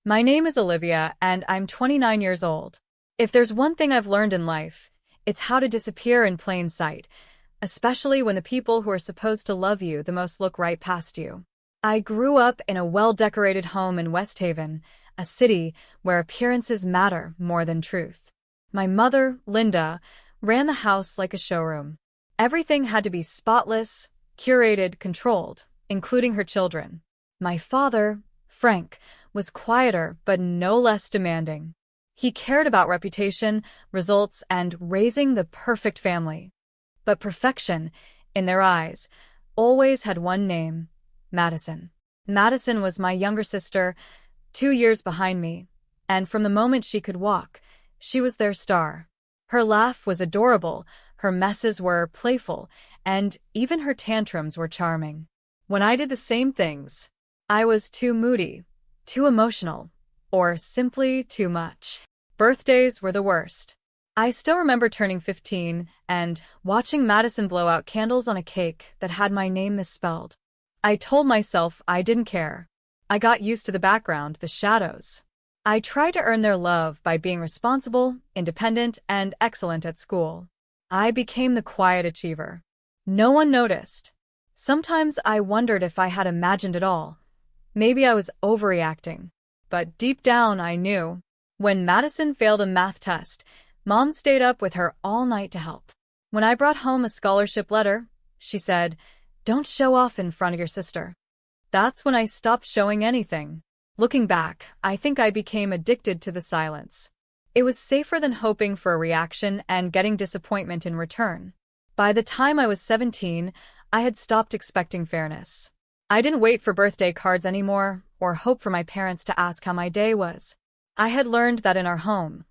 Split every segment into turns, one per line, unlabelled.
My name is Olivia, and I'm 29 years old. If there's one thing I've learned in life, it's how to disappear in plain sight, especially when the people who are supposed to love you the most look right past you. I grew up in a well-decorated home in West Haven, a city where appearances matter more than truth. My mother, Linda, ran the house like a showroom. Everything had to be spotless, curated, controlled, including her children. My father, Frank, was quieter but no less demanding. He cared about reputation, results, and raising the perfect family. But perfection, in their eyes, always had one name: Madison. Madison was my younger sister, 2 years behind me, and from the moment she could walk, she was their star. Her laugh was adorable, her messes were playful, and even her tantrums were charming. When I did the same things, I was too moody, too emotional, or simply too much. Birthdays were the worst. I still remember turning 15 and watching Madison blow out candles on a cake that had my name misspelled. I told myself I didn't care. I got used to the background, the shadows. I tried to earn their love by being responsible, independent, and excellent at school. I became the quiet achiever. No one noticed. Sometimes I wondered if I had imagined it all. Maybe I was overreacting. But deep down, I knew. When Madison failed a math test, Mom stayed up with her all night to help. When I brought home a scholarship letter, she said, "Don't show off in front of your sister." That's when I stopped showing anything. Looking back, I think I became addicted to the silence. It was safer than hoping for a reaction and getting disappointment in return. By the time I was 17, I had stopped expecting fairness. I didn't wait for birthday cards anymore or hope for my parents to ask how my day was. I had learned that in our home,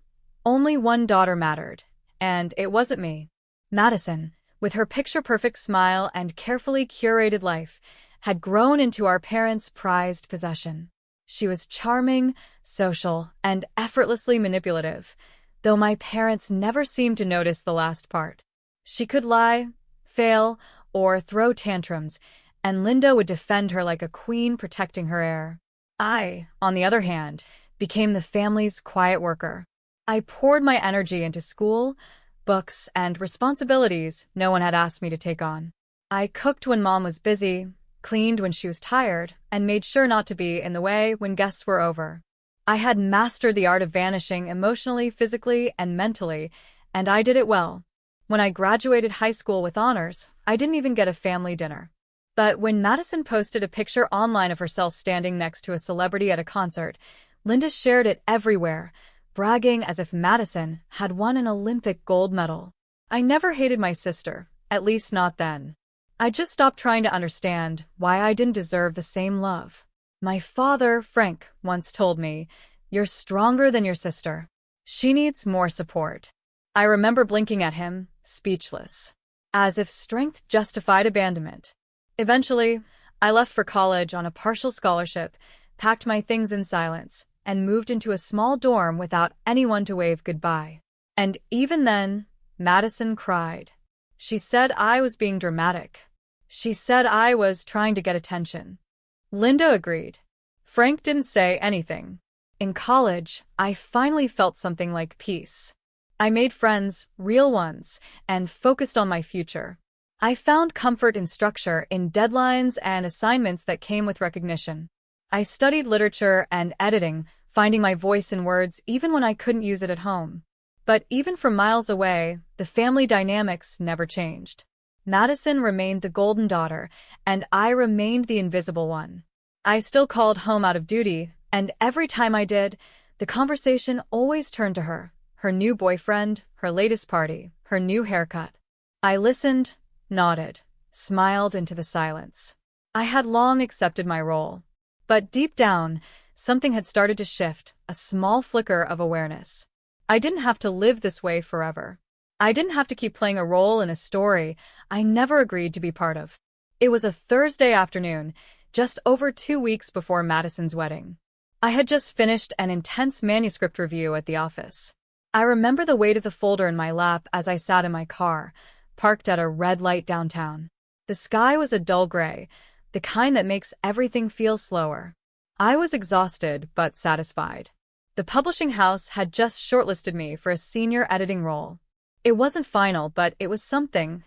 only one daughter mattered, and it wasn't me. Madison, with her picture-perfect smile and carefully curated life, had grown into our parents' prized possession. She was charming, social, and effortlessly manipulative, though my parents never seemed to notice the last part. She could lie, fail, or throw tantrums, and Linda would defend her like a queen protecting her heir. I, on the other hand, became the family's quiet worker. I poured my energy into school, books, and responsibilities no one had asked me to take on. I cooked when Mom was busy, cleaned when she was tired, and made sure not to be in the way when guests were over. I had mastered the art of vanishing emotionally, physically, and mentally, and I did it well. When I graduated high school with honors, I didn't even get a family dinner. But when Madison posted a picture online of herself standing next to a celebrity at a concert, Linda shared it everywhere, bragging as if Madison had won an Olympic gold medal. I never hated my sister, at least not then. I just stopped trying to understand why I didn't deserve the same love. My father, Frank, once told me, "You're stronger than your sister. She needs more support." I remember blinking at him, speechless, as if strength justified abandonment. Eventually, I left for college on a partial scholarship, packed my things in silence, and moved into a small dorm without anyone to wave goodbye. And even then, Madison cried. She said I was being dramatic. She said I was trying to get attention. Linda agreed. Frank didn't say anything. In college, I finally felt something like peace. I made friends, real ones, and focused on my future. I found comfort in structure, in deadlines and assignments that came with recognition. I studied literature and editing, finding my voice in words even when I couldn't use it at home. But even from miles away, the family dynamics never changed. Madison remained the golden daughter, and I remained the invisible one. I still called home out of duty, and every time I did, the conversation always turned to her, her new boyfriend, her latest party, her new haircut. I listened, nodded, smiled into the silence. I had long accepted my role. But deep down, something had started to shift, a small flicker of awareness. I didn't have to live this way forever. I didn't have to keep playing a role in a story I never agreed to be part of. It was a Thursday afternoon, just over 2 weeks before Madison's wedding. I had just finished an intense manuscript review at the office. I remember the weight of the folder in my lap as I sat in my car, parked at a red light downtown. The sky was a dull gray, the kind that makes everything feel slower. I was exhausted but satisfied. The publishing house had just shortlisted me for a senior editing role. It wasn't final, but it was something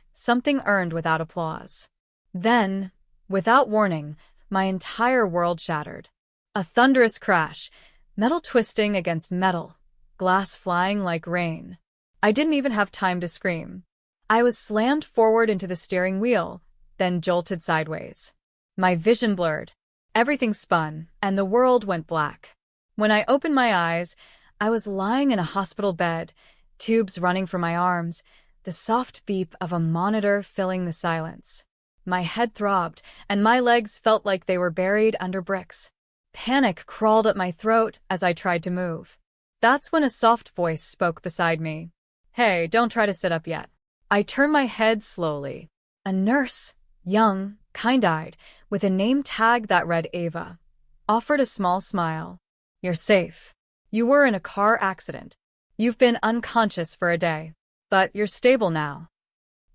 earned without applause. Then, without warning, my entire world shattered. A thunderous crash, metal twisting against metal, glass flying like rain. I didn't even have time to scream. I was slammed forward into the steering wheel, then jolted sideways. My vision blurred. Everything spun, and the world went black. When I opened my eyes, I was lying in a hospital bed, tubes running from my arms, the soft beep of a monitor filling the silence. My head throbbed, and my legs felt like they were buried under bricks. Panic crawled up my throat as I tried to move. That's when a soft voice spoke beside me. "Hey, don't try to sit up yet." I turned my head slowly. A nurse, young, kind-eyed, with a name tag that read Ava, offered a small smile. "You're safe. You were in a car accident. You've been unconscious for a day, but you're stable now."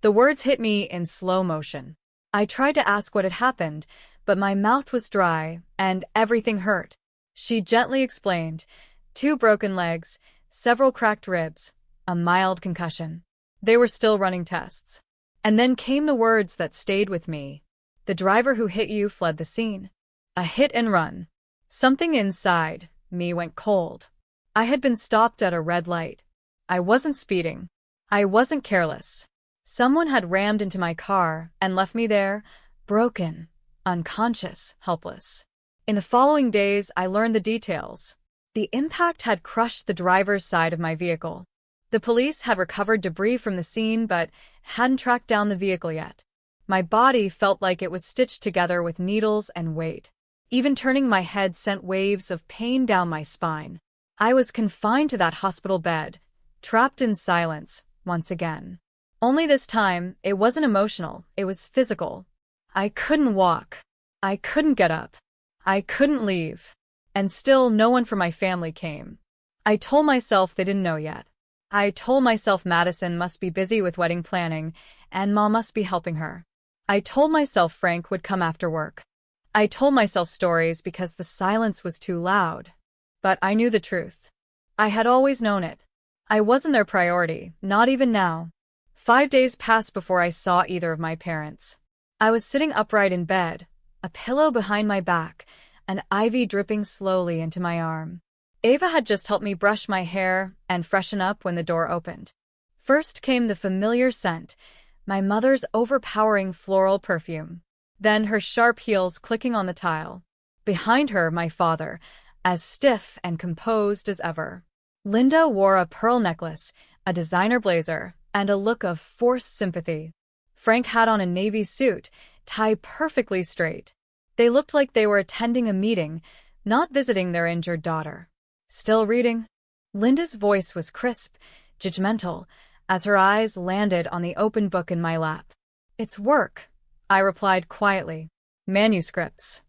The words hit me in slow motion. I tried to ask what had happened, but my mouth was dry and everything hurt. She gently explained, 2 broken legs, several cracked ribs, a mild concussion. They were still running tests. And then came the words that stayed with me. "The driver who hit you fled the scene. A hit and run." Something inside me went cold. I had been stopped at a red light. I wasn't speeding. I wasn't careless. Someone had rammed into my car and left me there, broken, unconscious, helpless. In the following days, I learned the details. The impact had crushed the driver's side of my vehicle. The police had recovered debris from the scene but hadn't tracked down the vehicle yet. My body felt like it was stitched together with needles and weight. Even turning my head sent waves of pain down my spine. I was confined to that hospital bed, trapped in silence, once again. Only this time, it wasn't emotional, it was physical. I couldn't walk. I couldn't get up. I couldn't leave. And still, no one from my family came. I told myself they didn't know yet. I told myself Madison must be busy with wedding planning, and Mom must be helping her. I told myself Frank would come after work. I told myself stories because the silence was too loud. But I knew the truth. I had always known it. I wasn't their priority, not even now. 5 days passed before I saw either of my parents. I was sitting upright in bed, a pillow behind my back, an IV dripping slowly into my arm. Ava had just helped me brush my hair and freshen up when the door opened. First came the familiar scent, my mother's overpowering floral perfume. Then her sharp heels clicking on the tile. Behind her, my father, as stiff and composed as ever. Linda wore a pearl necklace, a designer blazer, and a look of forced sympathy. Frank had on a navy suit, tie perfectly straight. They looked like they were attending a meeting, not visiting their injured daughter. "Still reading?" Linda's voice was crisp, judgmental, as her eyes landed on the open book in my lap. "It's work," I replied quietly. "Manuscripts."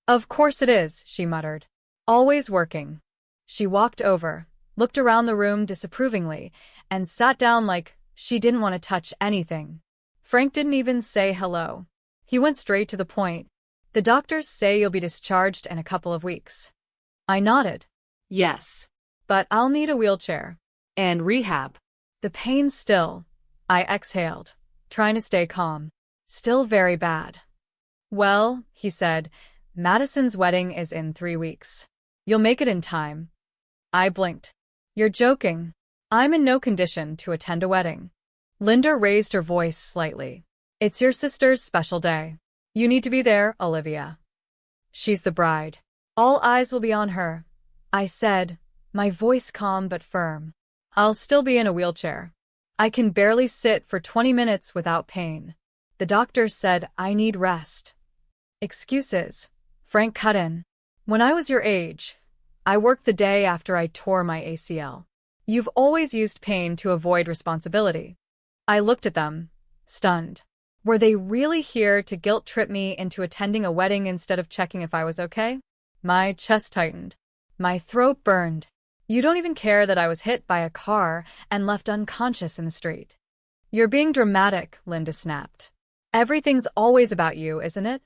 "Of course it is," she muttered. "Always working." She walked over, looked around the room disapprovingly, and sat down like she didn't want to touch anything. Frank didn't even say hello. He went straight to the point. "The doctors say you'll be discharged in a couple of weeks." I nodded. "Yes. But I'll need a wheelchair. And rehab." "The pain's still." I exhaled, trying to stay calm. "Still very bad." "Well," he said, "Madison's wedding is in 3 weeks. You'll make it in time." I blinked. "You're joking. I'm in no condition to attend a wedding." Linda raised her voice slightly. "It's your sister's special day. You need to be there, Olivia. She's the bride. All eyes will be on her," I said, my voice calm but firm. "I'll still be in a wheelchair. I can barely sit for 20 minutes without pain. The doctor said I need rest." "Excuses," Frank cut in. "When I was your age, I worked the day after I tore my ACL. You've always used pain to avoid responsibility." I looked at them, stunned. Were they really here to guilt-trip me into attending a wedding instead of checking if I was okay? My chest tightened. My throat burned. "You don't even care that I was hit by a car and left unconscious in the street." "You're being dramatic," Linda snapped. "Everything's always about you, isn't it?"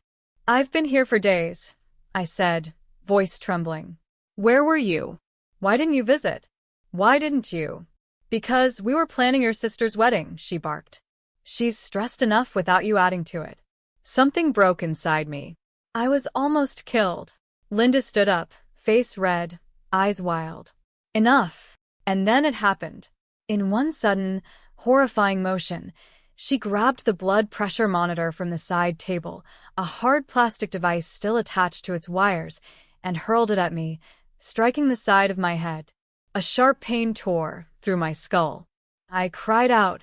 "I've been here for days," I said, voice trembling. Where were you? Why didn't you visit? Why didn't you? Because we were planning your sister's wedding, she barked. She's stressed enough without you adding to it. Something broke inside me. I was almost killed. Linda stood up, face red, eyes wild. Enough. And then it happened. In one sudden, horrifying motion, she grabbed the blood pressure monitor from the side table, a hard plastic device still attached to its wires, and hurled it at me, striking the side of my head. A sharp pain tore through my skull. I cried out,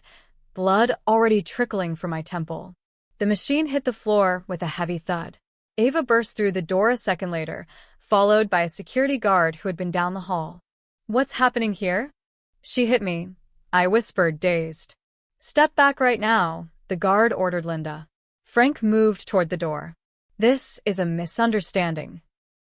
blood already trickling from my temple. The machine hit the floor with a heavy thud. Ava burst through the door a second later, followed by a security guard who had been down the hall. What's happening here? She hit me. I whispered, dazed. Step back right now, the guard ordered Linda. Frank moved toward the door. This is a misunderstanding.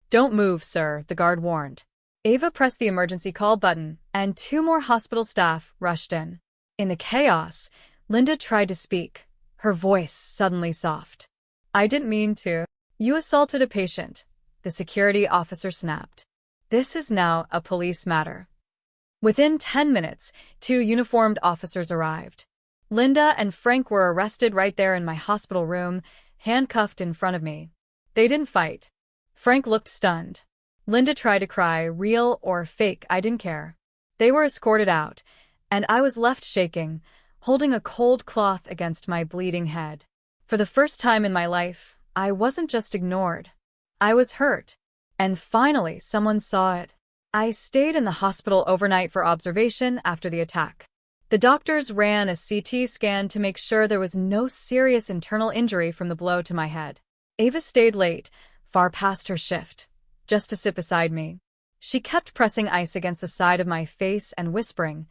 Don't move, sir, the guard warned. Ava pressed the emergency call button, and 2 more hospital staff rushed in. In the chaos, Linda tried to speak, her voice suddenly soft. I didn't mean to. You assaulted a patient, the security officer snapped. This is now a police matter. Within 10 minutes, 2 uniformed officers arrived. Linda and Frank were arrested right there in my hospital room, handcuffed in front of me. They didn't fight. Frank looked stunned. Linda tried to cry, real or fake, I didn't care. They were escorted out, and I was left shaking, holding a cold cloth against my bleeding head. For the first time in my life, I wasn't just ignored. I was hurt. And finally, someone saw it. I stayed in the hospital overnight for observation after the attack. The doctors ran a CT scan to make sure there was no serious internal injury from the blow to my head. Ava stayed late, far past her shift, just to sit beside me. She kept pressing ice against the side of my face and whispering,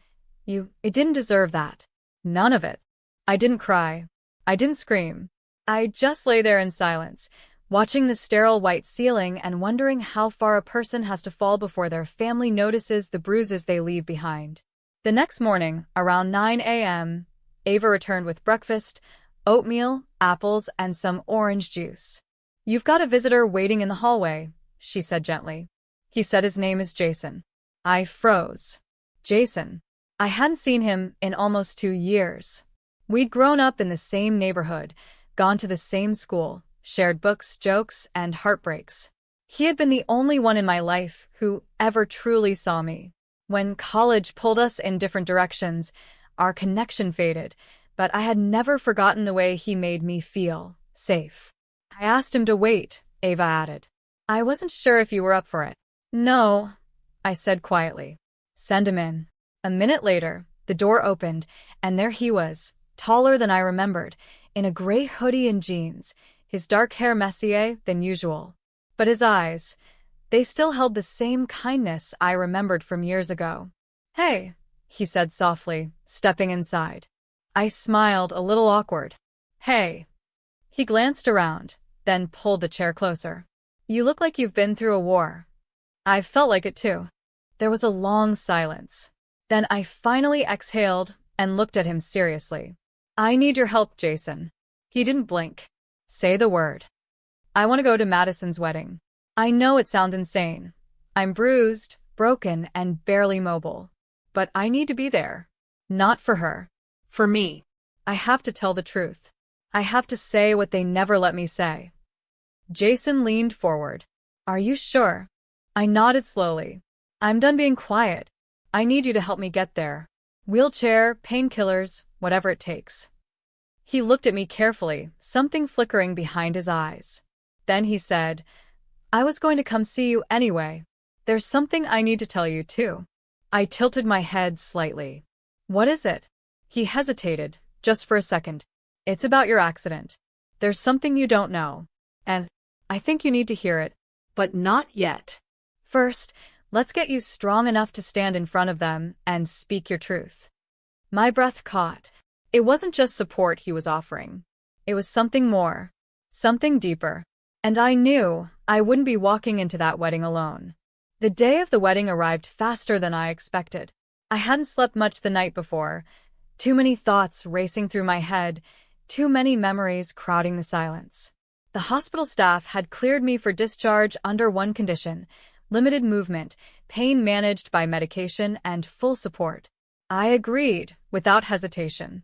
it didn't deserve that. None of it. I didn't cry. I didn't scream. I just lay there in silence, watching the sterile white ceiling and wondering how far a person has to fall before their family notices the bruises they leave behind. The next morning, around 9 a.m., Ava returned with breakfast, oatmeal, apples, and some orange juice. You've got a visitor waiting in the hallway, she said gently. He said his name is Jason. I froze. Jason. I hadn't seen him in almost 2 years. We'd grown up in the same neighborhood, gone to the same school, shared books, jokes, and heartbreaks. He had been the only one in my life who ever truly saw me. When college pulled us in different directions, our connection faded, but I had never forgotten the way he made me feel safe. I asked him to wait, Ava added. I wasn't sure if you were up for it. No, I said quietly. Send him in. A minute later, the door opened, and there he was, taller than I remembered, in a gray hoodie and jeans, his dark hair messier than usual. But his eyes, they still held the same kindness I remembered from years ago. Hey, he said softly, stepping inside. I smiled, a little awkward. Hey. He glanced around, then pulled the chair closer. You look like you've been through a war. I felt like it too. There was a long silence. Then I finally exhaled and looked at him seriously. I need your help, Jason. He didn't blink. Say the word. I want to go to Madison's wedding. I know it sounds insane. I'm bruised, broken, and barely mobile. But I need to be there. Not for her. For me. I have to tell the truth. I have to say what they never let me say. Jason leaned forward. Are you sure? I nodded slowly. I'm done being quiet. I need you to help me get there. Wheelchair, painkillers, whatever it takes. He looked at me carefully, something flickering behind his eyes. Then he said, I was going to come see you anyway. There's something I need to tell you too. I tilted my head slightly. What is it? He hesitated, just for a second. It's about your accident. There's something you don't know. And I think you need to hear it. But not yet. First, let's get you strong enough to stand in front of them and speak your truth. My breath caught. It wasn't just support he was offering. It was something more. Something deeper. And I knew I wouldn't be walking into that wedding alone. The day of the wedding arrived faster than I expected. I hadn't slept much the night before. Too many thoughts racing through my head, too many memories crowding the silence. The hospital staff had cleared me for discharge under one condition: limited movement, pain managed by medication, and full support. I agreed, without hesitation.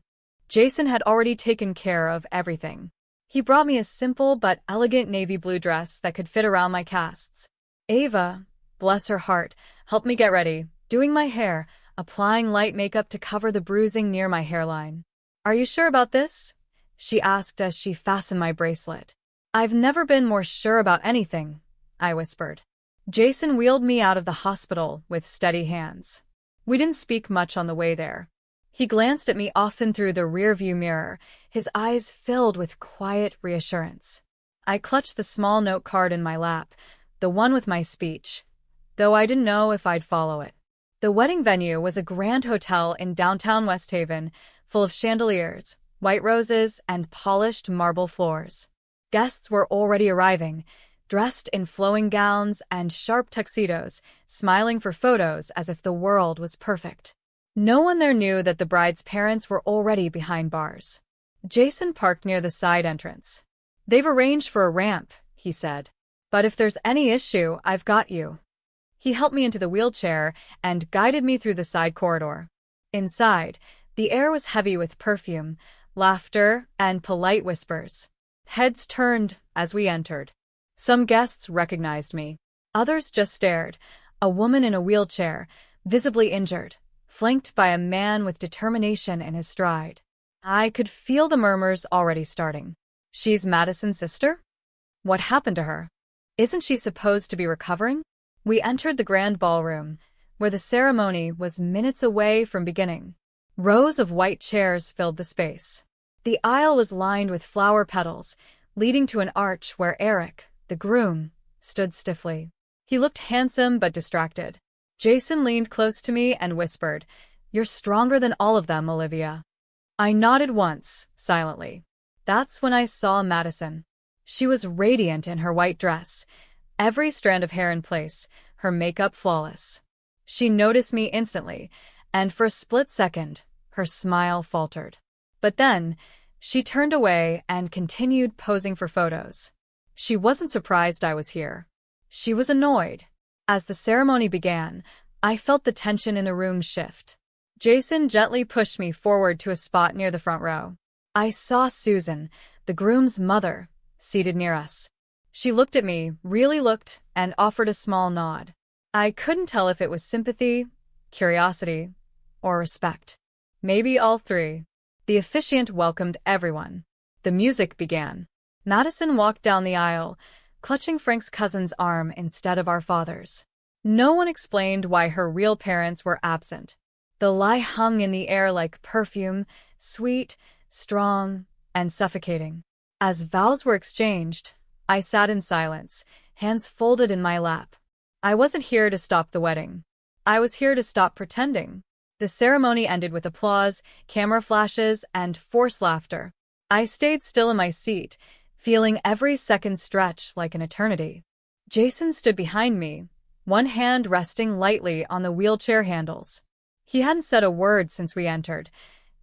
Jason had already taken care of everything. He brought me a simple but elegant navy blue dress that could fit around my casts. Ava, bless her heart, helped me get ready, doing my hair, applying light makeup to cover the bruising near my hairline. "Are you sure about this?" she asked as she fastened my bracelet. "I've never been more sure about anything," I whispered. Jason wheeled me out of the hospital with steady hands. We didn't speak much on the way there. He glanced at me often through the rearview mirror, his eyes filled with quiet reassurance. I clutched the small note card in my lap, the one with my speech, though I didn't know if I'd follow it. The wedding venue was a grand hotel in downtown West Haven, full of chandeliers, white roses, and polished marble floors. Guests were already arriving, dressed in flowing gowns and sharp tuxedos, smiling for photos as if the world was perfect. No one there knew that the bride's parents were already behind bars. Jason parked near the side entrance. "They've arranged for a ramp," he said. "But if there's any issue, I've got you." He helped me into the wheelchair and guided me through the side corridor. Inside, the air was heavy with perfume, laughter, and polite whispers. Heads turned as we entered. Some guests recognized me. Others just stared. A woman in a wheelchair, visibly injured, flanked by a man with determination in his stride. I could feel the murmurs already starting. "She's Madison's sister? What happened to her? Isn't she supposed to be recovering?" We entered the grand ballroom, where the ceremony was minutes away from beginning. Rows of white chairs filled the space. The aisle was lined with flower petals, leading to an arch where Eric, the groom, stood stiffly. He looked handsome but distracted. Jason leaned close to me and whispered, "You're stronger than all of them, Olivia." I nodded once, silently. That's when I saw Madison. She was radiant in her white dress, every strand of hair in place, her makeup flawless. She noticed me instantly, and for a split second, her smile faltered. But then, she turned away and continued posing for photos. She wasn't surprised I was here. She was annoyed. As the ceremony began, I felt the tension in the room shift. Jason gently pushed me forward to a spot near the front row. I saw Susan, the groom's mother, seated near us. She looked at me, really looked, and offered a small nod. I couldn't tell if it was sympathy, curiosity, or respect. Maybe all three. The officiant welcomed everyone. The music began. Madison walked down the aisle, clutching Frank's cousin's arm instead of our father's. No one explained why her real parents were absent. The lie hung in the air like perfume, sweet, strong, and suffocating. As vows were exchanged, I sat in silence, hands folded in my lap. I wasn't here to stop the wedding. I was here to stop pretending. The ceremony ended with applause, camera flashes, and forced laughter. I stayed still in my seat, feeling every second stretch like an eternity. Jason stood behind me, one hand resting lightly on the wheelchair handles. He hadn't said a word since we entered,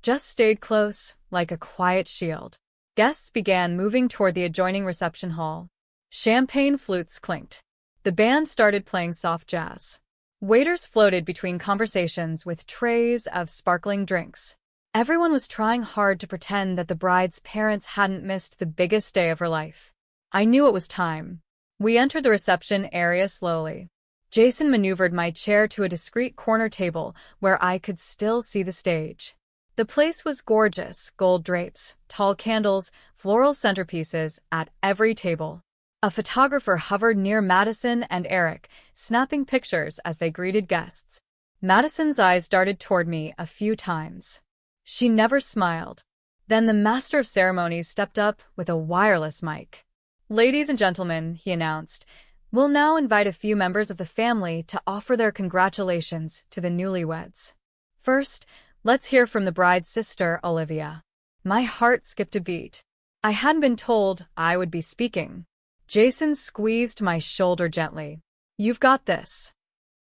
just stayed close, like a quiet shield. Guests began moving toward the adjoining reception hall. Champagne flutes clinked. The band started playing soft jazz. Waiters floated between conversations with trays of sparkling drinks. Everyone was trying hard to pretend that the bride's parents hadn't missed the biggest day of her life. I knew it was time. We entered the reception area slowly. Jason maneuvered my chair to a discreet corner table where I could still see the stage. The place was gorgeous, gold drapes, tall candles, floral centerpieces at every table. A photographer hovered near Madison and Eric, snapping pictures as they greeted guests. Madison's eyes darted toward me a few times. She never smiled. Then the master of ceremonies stepped up with a wireless mic. "Ladies and gentlemen," he announced, "we'll now invite a few members of the family to offer their congratulations to the newlyweds. First, let's hear from the bride's sister, Olivia." My heart skipped a beat. I hadn't been told I would be speaking. Jason squeezed my shoulder gently. "You've got this."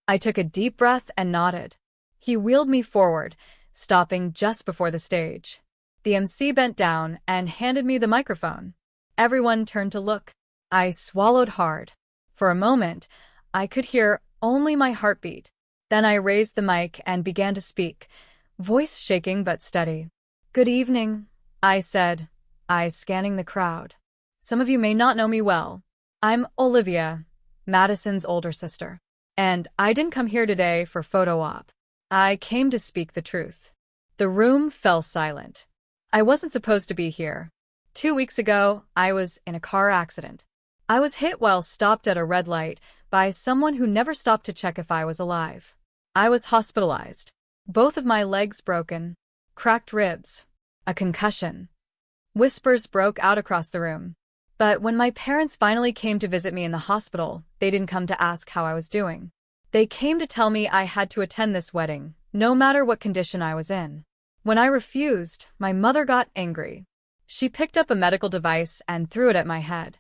I took a deep breath and nodded. He wheeled me forward, stopping just before the stage. The MC bent down and handed me the microphone. Everyone turned to look. I swallowed hard. For a moment, I could hear only my heartbeat. Then I raised the mic and began to speak, voice shaking but steady. "Good evening," I said, eyes scanning the crowd. "Some of you may not know me well. I'm Olivia, Madison's older sister. And I didn't come here today for photo op. I came to speak the truth." The room fell silent. I wasn't supposed to be here. 2 weeks ago, I was in a car accident. I was hit while stopped at a red light by someone who never stopped to check if I was alive. I was hospitalized. Both of my legs broken, cracked ribs, a concussion. Whispers broke out across the room. But when my parents finally came to visit me in the hospital, they didn't come to ask how I was doing. They came to tell me I had to attend this wedding, no matter what condition I was in. When I refused, my mother got angry. She picked up a medical device and threw it at my head.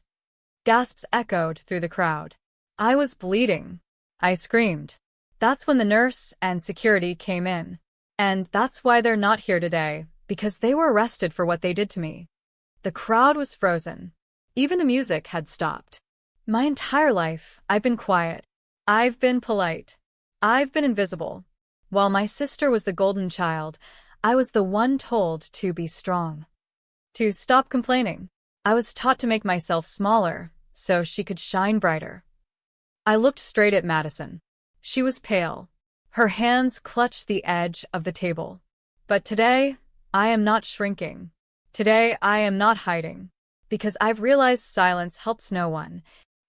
Gasps echoed through the crowd. I was bleeding. I screamed. That's when the nurse and security came in. And that's why they're not here today, because they were arrested for what they did to me. The crowd was frozen. Even the music had stopped. My entire life, I've been quiet. I've been polite. I've been invisible. While my sister was the golden child, I was the one told to be strong. To stop complaining. I was taught to make myself smaller, so she could shine brighter. I looked straight at Madison. She was pale. Her hands clutched the edge of the table. But today, I am not shrinking. Today, I am not hiding. Because I've realized silence helps no one.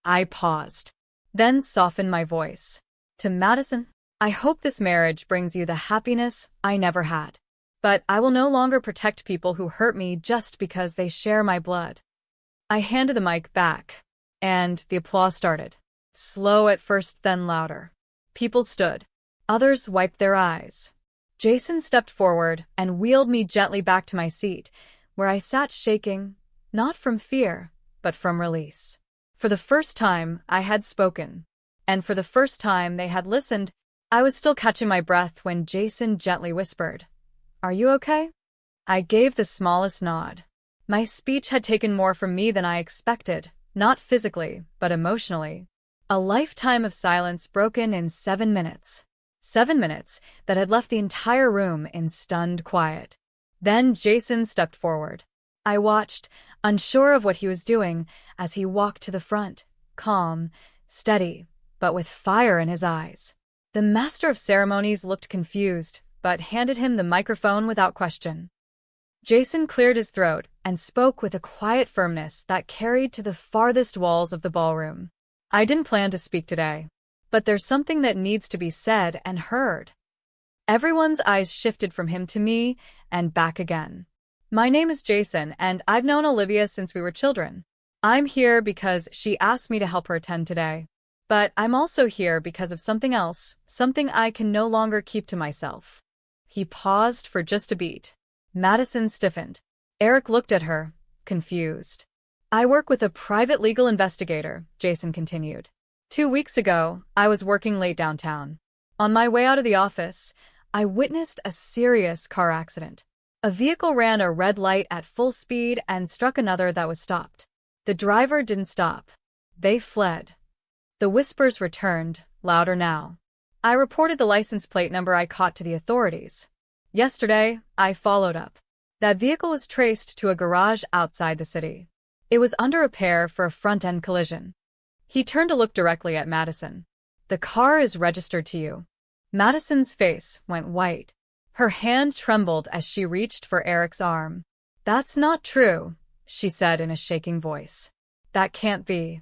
I paused, then softened my voice. To Madison, I hope this marriage brings you the happiness I never had. But I will no longer protect people who hurt me just because they share my blood. I handed the mic back, and the applause started. Slow at first, then louder. People stood. Others wiped their eyes. Jason stepped forward and wheeled me gently back to my seat, where I sat shaking, not from fear, but from release. For the first time, I had spoken. And for the first time they had listened. I was still catching my breath when Jason gently whispered, "Are you okay?" I gave the smallest nod. My speech had taken more from me than I expected, not physically, but emotionally. A lifetime of silence broken in 7 minutes. 7 minutes that had left the entire room in stunned quiet. Then Jason stepped forward. I watched, unsure of what he was doing, as he walked to the front, calm, steady, but with fire in his eyes. The master of ceremonies looked confused, but handed him the microphone without question. Jason cleared his throat and spoke with a quiet firmness that carried to the farthest walls of the ballroom. I didn't plan to speak today, but there's something that needs to be said and heard. Everyone's eyes shifted from him to me and back again. My name is Jason, and I've known Olivia since we were children. I'm here because she asked me to help her attend today. But I'm also here because of something else, something I can no longer keep to myself. He paused for just a beat. Madison stiffened. Eric looked at her, confused. I work with a private legal investigator, Jason continued. 2 weeks ago, I was working late downtown. On my way out of the office, I witnessed a serious car accident. A vehicle ran a red light at full speed and struck another that was stopped. The driver didn't stop. They fled. The whispers returned, louder now. I reported the license plate number I caught to the authorities. Yesterday, I followed up. That vehicle was traced to a garage outside the city. It was under repair for a front-end collision. He turned to look directly at Madison. The car is registered to you. Madison's face went white. Her hand trembled as she reached for Eric's arm. That's not true, she said in a shaking voice. That can't be.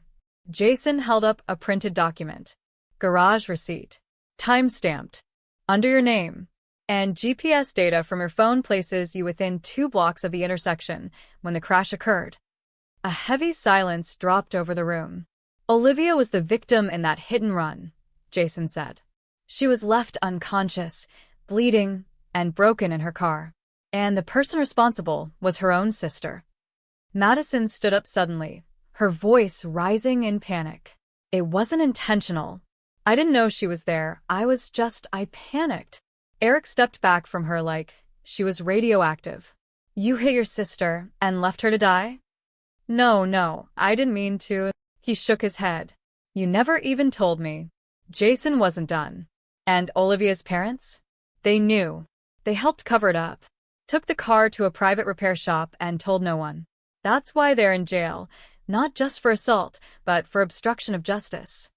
Jason held up a printed document. Garage receipt. Time-stamped. Under your name. And GPS data from your phone places you within 2 blocks of the intersection when the crash occurred. A heavy silence dropped over the room. Olivia was the victim in that hit-and-run, Jason said. She was left unconscious, bleeding, and broken in her car. And the person responsible was her own sister. Madison stood up suddenly, her voice rising in panic. It wasn't intentional. I didn't know she was there. I panicked. Eric stepped back from her like she was radioactive. You hit your sister and left her to die? No, no, I didn't mean to. He shook his head. You never even told me. Jason wasn't done. And Olivia's parents? They knew. They helped cover it up. Took the car to a private repair shop and told no one. That's why they're in jail, not just for assault, but for obstruction of justice.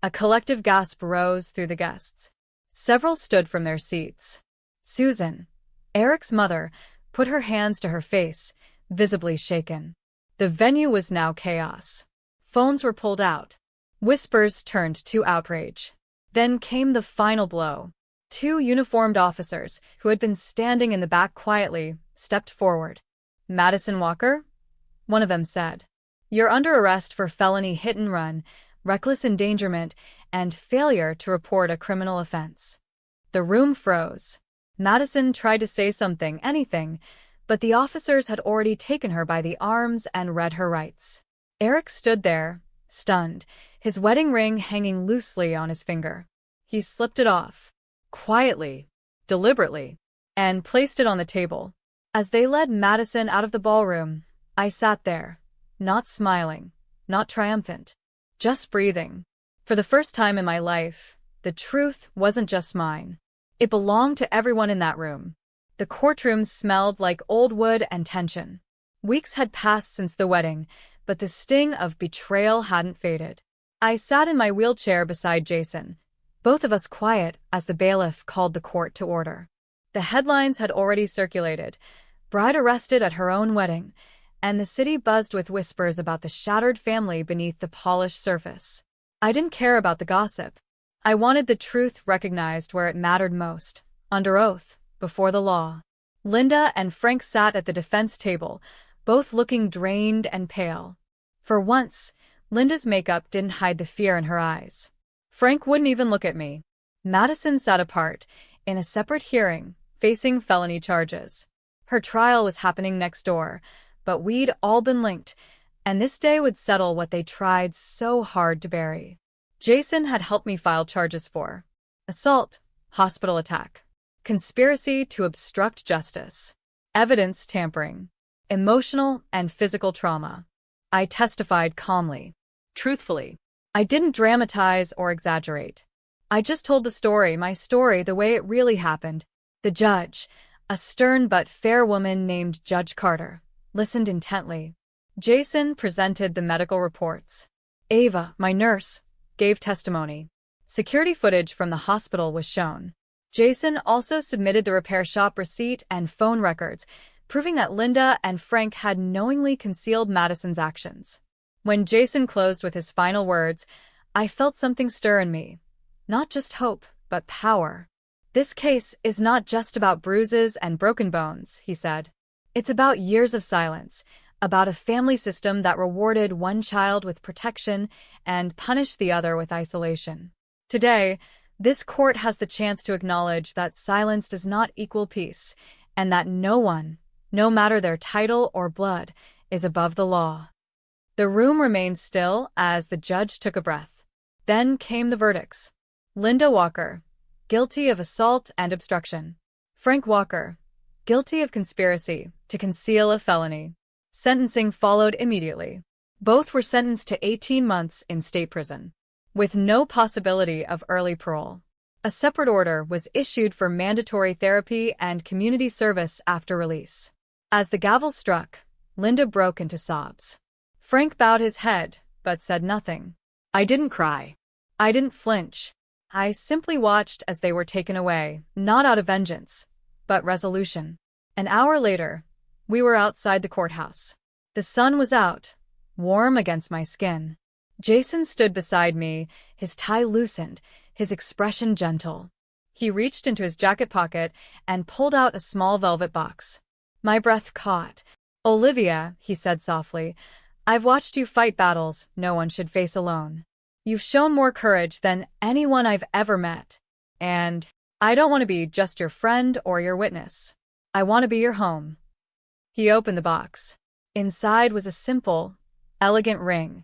A collective gasp rose through the guests. Several stood from their seats. Susan, Eric's mother, put her hands to her face, visibly shaken. The venue was now chaos. Phones were pulled out. Whispers turned to outrage. Then came the final blow. Two uniformed officers, who had been standing in the back quietly, stepped forward. Madison Walker? One of them said. You're under arrest for felony hit and run, reckless endangerment, and failure to report a criminal offense. The room froze. Madison tried to say something, anything, but the officers had already taken her by the arms and read her rights. Eric stood there, stunned, his wedding ring hanging loosely on his finger. He slipped it off, quietly, deliberately, and placed it on the table. As they led Madison out of the ballroom, I sat there, not smiling, not triumphant, just breathing. For the first time in my life, the truth wasn't just mine. It belonged to everyone in that room. The courtroom smelled like old wood and tension. Weeks had passed since the wedding, but the sting of betrayal hadn't faded. I sat in my wheelchair beside Jason, both of us quiet as the bailiff called the court to order. The headlines had already circulated. Bride arrested at her own wedding, and the city buzzed with whispers about the shattered family beneath the polished surface. I didn't care about the gossip. I wanted the truth recognized where it mattered most, under oath, before the law. Linda and Frank sat at the defense table, both looking drained and pale. For once, Linda's makeup didn't hide the fear in her eyes. Frank wouldn't even look at me. Madison sat apart, in a separate hearing, facing felony charges. Her trial was happening next door, but we'd all been linked, and this day would settle what they tried so hard to bury. Jason had helped me file charges for assault, hospital attack, conspiracy to obstruct justice, evidence tampering, emotional and physical trauma. I testified calmly, truthfully. I didn't dramatize or exaggerate. I just told the story, my story, the way it really happened. The judge, a stern but fair woman named Judge Carter, listened intently. Jason presented the medical reports. Ava, my nurse, gave testimony. Security footage from the hospital was shown. Jason also submitted the repair shop receipt and phone records, proving that Linda and Frank had knowingly concealed Madison's actions. When Jason closed with his final words, I felt something stir in me. Not just hope, but power. This case is not just about bruises and broken bones, he said. It's about years of silence, about a family system that rewarded one child with protection and punished the other with isolation. Today, this court has the chance to acknowledge that silence does not equal peace, and that no one, no matter their title or blood, is above the law. The room remained still as the judge took a breath. Then came the verdicts. Linda Walker, guilty of assault and obstruction. Frank Walker, guilty of conspiracy to conceal a felony. Sentencing followed immediately. Both were sentenced to 18 months in state prison, with no possibility of early parole. A separate order was issued for mandatory therapy and community service after release. As the gavel struck, Linda broke into sobs. Frank bowed his head, but said nothing. I didn't cry. I didn't flinch. I simply watched as they were taken away, not out of vengeance, but resolution. An hour later, we were outside the courthouse. The sun was out, warm against my skin. Jason stood beside me, his tie loosened, his expression gentle. He reached into his jacket pocket and pulled out a small velvet box. My breath caught. Olivia, he said softly, I've watched you fight battles no one should face alone. You've shown more courage than anyone I've ever met. And I don't want to be just your friend or your witness. I want to be your home. He opened the box. Inside was a simple, elegant ring,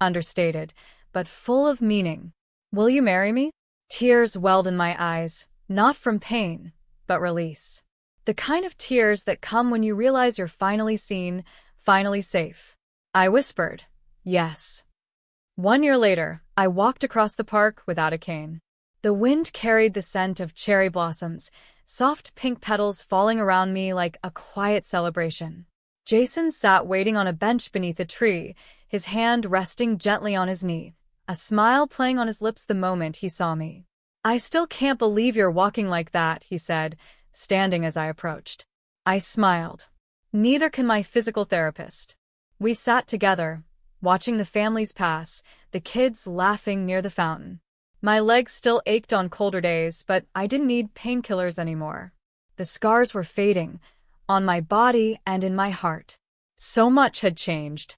understated, but full of meaning. Will you marry me? Tears welled in my eyes, not from pain, but release. The kind of tears that come when you realize you're finally seen, finally safe. I whispered, yes. 1 year later, I walked across the park without a cane. The wind carried the scent of cherry blossoms, soft pink petals falling around me like a quiet celebration. Jason sat waiting on a bench beneath a tree, his hand resting gently on his knee, a smile playing on his lips the moment he saw me. I still can't believe you're walking like that, he said, standing as I approached. I smiled. Neither can my physical therapist. We sat together, watching the families pass, the kids laughing near the fountain. My legs still ached on colder days, but I didn't need painkillers anymore. The scars were fading, on my body and in my heart. So much had changed.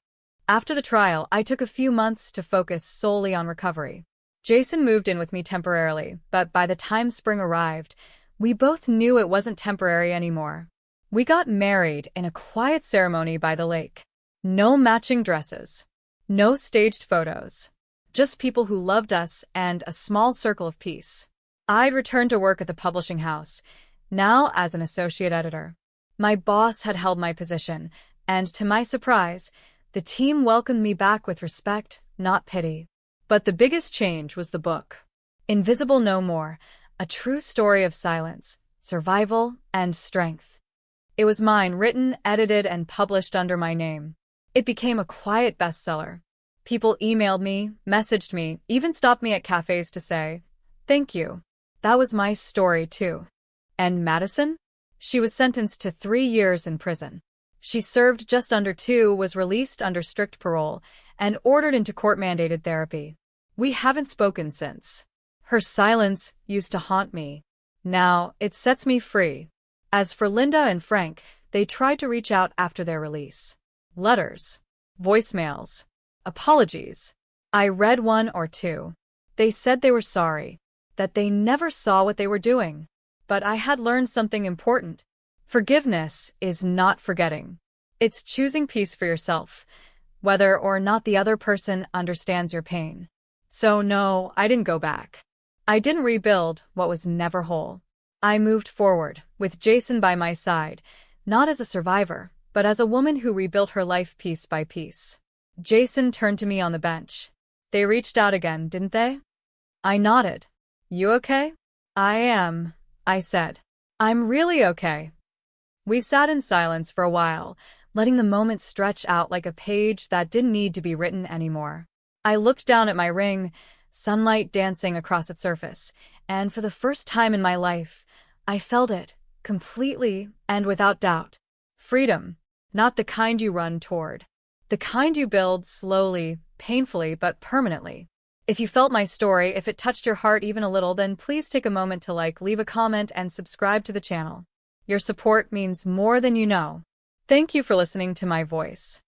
After the trial, I took a few months to focus solely on recovery. Jason moved in with me temporarily, but by the time spring arrived, we both knew it wasn't temporary anymore. We got married in a quiet ceremony by the lake. No matching dresses. No staged photos. Just people who loved us and a small circle of peace. I'd returned to work at the publishing house, now as an associate editor. My boss had held my position, and to my surprise, the team welcomed me back with respect, not pity. But the biggest change was the book. Invisible No More, a true story of silence, survival, and strength. It was mine, written, edited, and published under my name. It became a quiet bestseller. People emailed me, messaged me, even stopped me at cafes to say, "Thank you. That was my story, too." And Madison? She was sentenced to 3 years in prison. She served just under 2, was released under strict parole, and ordered into court-mandated therapy. We haven't spoken since. Her silence used to haunt me. Now, it sets me free. As for Linda and Frank, they tried to reach out after their release. Letters. Voicemails. Apologies. I read 1 or 2. They said they were sorry, that they never saw what they were doing. But I had learned something important. Forgiveness is not forgetting. It's choosing peace for yourself, whether or not the other person understands your pain. So no, I didn't go back. I didn't rebuild what was never whole. I moved forward, with Jason by my side, not as a survivor, but as a woman who rebuilt her life piece by piece. Jason turned to me on the bench. They reached out again, didn't they? I nodded. You okay? I am, I said. I'm really okay. We sat in silence for a while, letting the moment stretch out like a page that didn't need to be written anymore. I looked down at my ring, sunlight dancing across its surface, and for the first time in my life, I felt it, completely and without doubt. Freedom, not the kind you run toward. The kind you build slowly, painfully, but permanently. If you felt my story, if it touched your heart even a little, then please take a moment to leave a comment, and subscribe to the channel. Your support means more than you know. Thank you for listening to my voice.